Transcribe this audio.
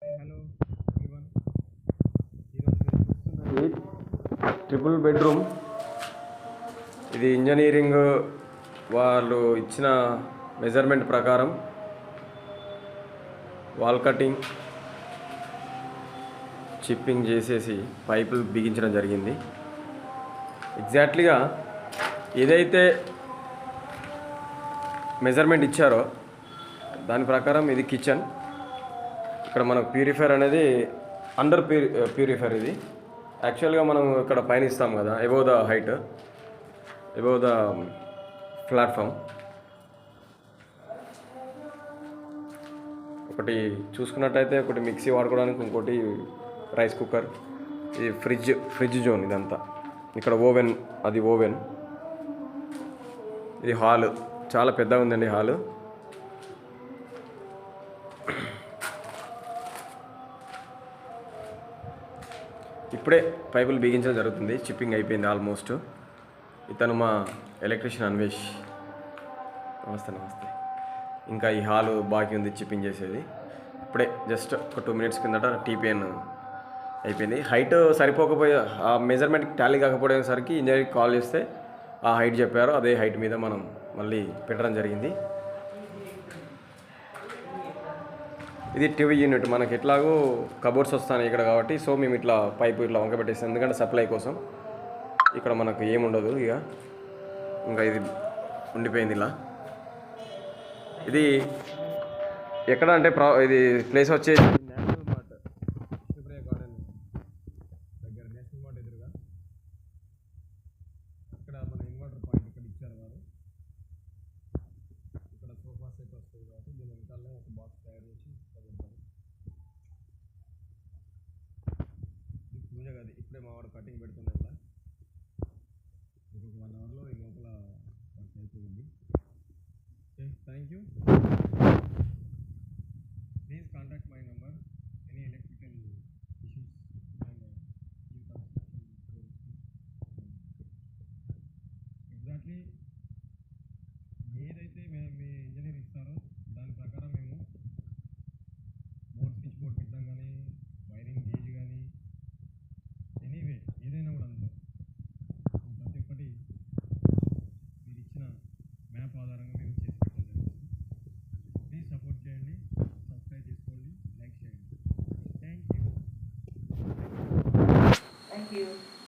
Hello everyone, ఈరోజు మీరు చూస్తున్నది ట్రిపుల్ బెడ్రూమ్. ఇది ఇంజనీరింగ్ వాళ్ళు ఇచ్చిన మెజర్మెంట్ ప్రకారం వాల్ కటింగ్ చిప్పింగ్ చేసేసి పైపులు బిగించడం జరిగింది. ఎగ్జాక్ట్లీగా ఏదైతే మెజర్మెంట్ ఇచ్చారో దాని ప్రకారం ఇది కిచెన్. ఇక్కడ మనకు ప్యూరిఫైర్ అనేది అండర్ ప్యూరిఫైర్. ఇది యాక్చువల్గా మనం ఇక్కడ పైన ఇస్తాం కదా, above the height, above the platform. ఒకటి చూసుకున్నట్టయితే ఒకటి మిక్సీ వాడుకోవడానికి, ఇంకోటి రైస్ కుక్కర్, ఇది ఫ్రిడ్జ్ జోన్. ఇదంతా ఇక్కడ ఓవెన్, అది ఓవెన్. ఇది హాల్, చాలా పెద్దగా ఉందండి హాలు. ఇప్పుడే పైపులు బిగించడం జరుగుతుంది, చిప్పింగ్ అయిపోయింది ఆల్మోస్ట్. ఇతను మా ఎలక్ట్రీషియన్ అన్వేష్. నమస్తే. ఇంకా ఈ హాలు బాకీ ఉంది చిప్పింగ్ చేసేది. ఇప్పుడే జస్ట్ ఒక 2 minutes కిందట టీపీఎన్ అయిపోయింది. హైట్ సరిపోకపోయే, ఆ మెజర్మెంట్ టాలీ కాకపోయేసరికి ఇంజనీర్కి కాల్ చేస్తే ఆ హైట్ చెప్పారు. అదే హైట్ మీద మనం మళ్ళీ పెట్టడం జరిగింది. ఇది టీవీ యూనిట్. మనకి ఎట్లాగో కబోర్డ్స్ వస్తాయి ఇక్కడ కాబట్టి, సో మేము ఇట్లా పైపు ఇట్లా వంక పెట్టేస్తాం, ఎందుకంటే సప్లై కోసం. ఇక్కడ మనకు ఏముండదు ఇక, ఇంకా ఇది ఉండిపోయింది ఇలా. ఇది ఎక్కడ అంటే ఇది ప్లేస్ వచ్చేసి నేషనల్ మార్ట్, శివప్రియ గార్డెన్ దగ్గర, నేషనల్ మార్ట్ ఎదురుగా. ఇక్కడ మన ఇన్వర్టర్ పాయింట్ ఇక్కడ ఇచ్చారు వారు. ఇక్కడ సోఫా సెట్ వస్తుంది కాబట్టి దీని వెనకాలనే ఒక బాక్స్ తయారు చేసి పెడతారు. ఇది పూజ గది. ఇప్పుడే మా వాడు కటింగ్ పెడుతున్నారు. ఇలా ఇంకొక 1 hourలో ఈ లోపల వర్క్ అయిపోయింది. Okay, thank you. Please contact my number. Any electrical issues and new construction. Exactly ఏదైతే మీ ఇంజనీర్ ఇస్తారో దాని ప్రకారం మేము స్విచ్ బోర్డ్ పెట్టడం కానీ, వైరింగ్ గేజ్ కానీ, ఎనీవే ఏదైనా కూడా అందులో ప్రతి ఒక్కటి మీరు ఇచ్చిన మ్యాప్ ఆధారంగా మేము చేసి పెట్టడం జరుగుతుంది. ప్లీజ్ సపోర్ట్ చేయండి, సబ్స్క్రైబ్ చేసుకోండి, లైక్ చేయండి. Thank you.